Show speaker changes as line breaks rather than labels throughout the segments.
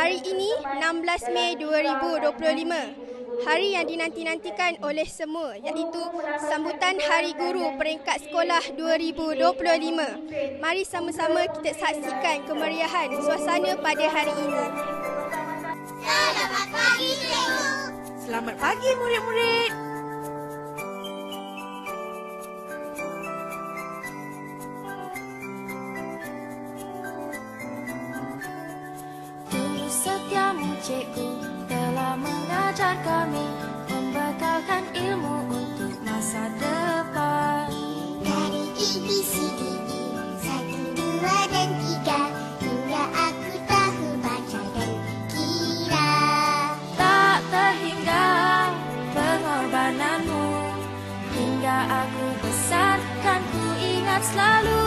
Hari ini 16 Mei 2025, hari yang dinanti-nantikan oleh semua, iaitu sambutan Hari Guru Peringkat Sekolah 2025. Mari sama-sama kita saksikan kemeriahan suasana pada hari ini.
Selamat pagi, cikgu.
Selamat pagi, murid-murid.
Cikgu telah mengajar kami, membekalkan ilmu untuk masa depan.
Dari ABCDE 1, 2 dan 3 hingga aku tahu baca dan kira.
Tak terhingga pengorbananmu, hingga aku besar kan ku ingat selalu.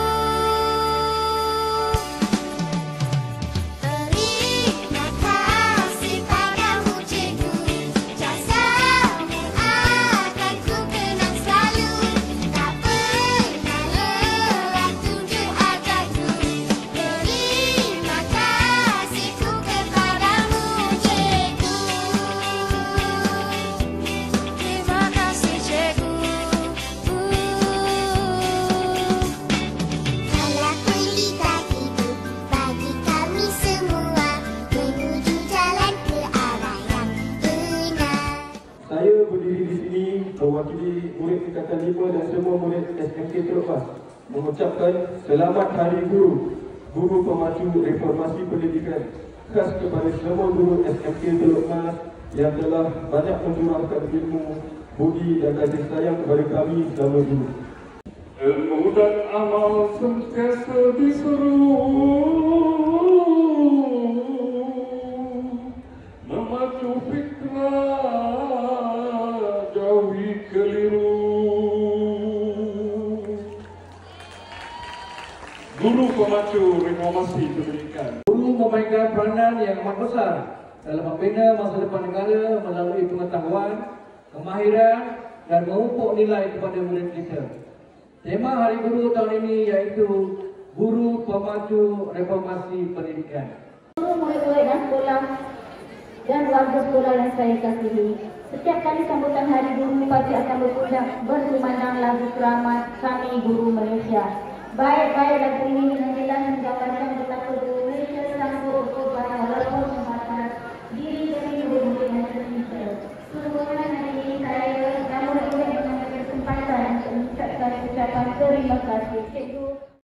Saya berdiri di sini mewakili murid tingkatan 5 dan semua murid SMK Teluk Mas mengucapkan Selamat Hari Guru, Guru Pemacu Reformasi Pendidikan, khas kepada semua guru SMK Teluk Mas yang telah banyak mencurahkan ilmu, budi dan kasih sayang kepada kami selama ini. Ilmu dan amal sentiasa diseru, memacu fikrah, jauhi keliru. Guru Pemacu Reformasi Pendidikan. Guru memainkan peranan yang amat besar dalam membina masa depan negara melalui pengetahuan, kemahiran dan memupuk nilai kepada murid kita. Tema Hari Guru tahun ini iaitu Guru Pemacu Reformasi Pendidikan.
Murid-murid dan sekolah dan warga sekolah yang saya kasihi, setiap kali sambutan Hari Guru, pasti akan berkumandang lagu selamat kami Guru Malaysia. Baik-baik lagu ini menjelaskan menggambarkan betapa Guru Malaysia sang berubah walaupun membatas diri dari murid-murid yang tercinta. Semoga hari ini saya dan murid-murid mengambil kesempatan untuk mengucapkan ucapan terima kasih cikgu.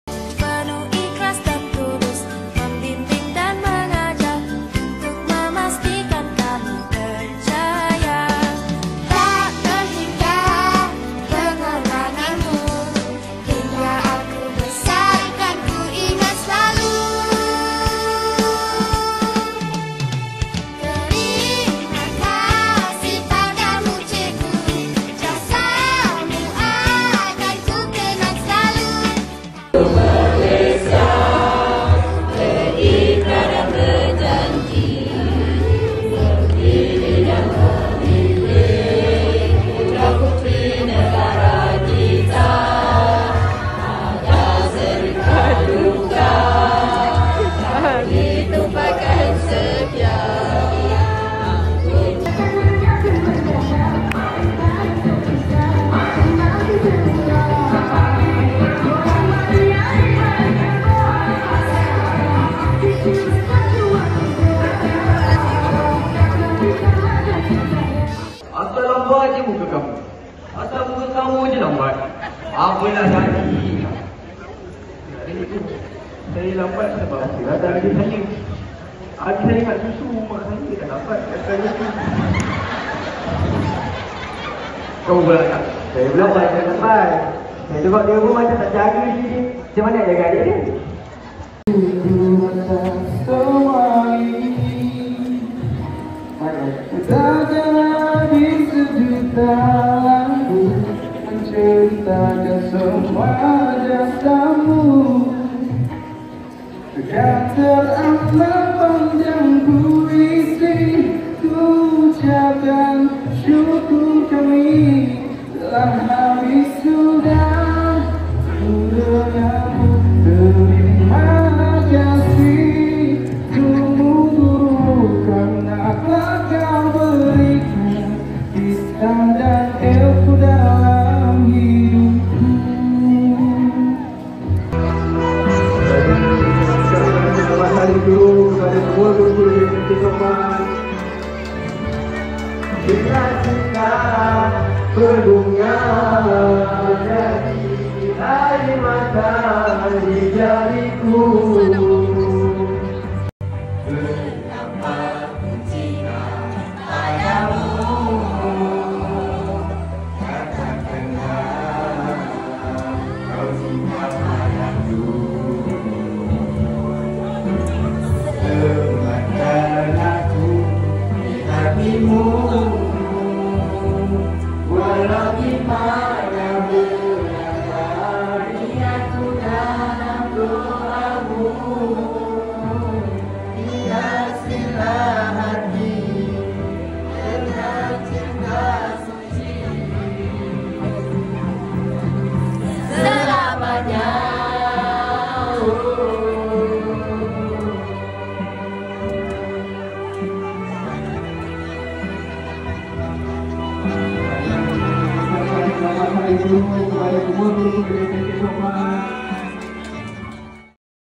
Penuh ikhlas dan tulus, membimbing dan mengajar untuk memastikan kami percaya.
Tak terhingga pengorbananmu, hingga aku besar kan ku ingat selalu. Terima kasih padamu cikgu, jasamu akan ku kenang selalu.
Asal lambat je muka kamu. Asal muka kamu je lambat. Apalah jadi. Saya lambat sebab ada adik saya. Adik saya nak susu, mak saya dah lambat. Katanya tu. Kamu pula tak? Saya pula tak lambat. Saya tengok dia pun macam tak jaga sini. Macam mana jaga adik dia?
Menceritakan semua jasamu, yang teramat panjang puisi, ku ucapkan syukur kami telah habis sudah. Terima kasih, guru Dengan cinta berbunga dari air mata di jariku. Walau gimana berada, aku dalam doamu. Hiasilah hati dengan cinta suci selamanya. Kepada semua guru-guru, kepada semua guru-guru,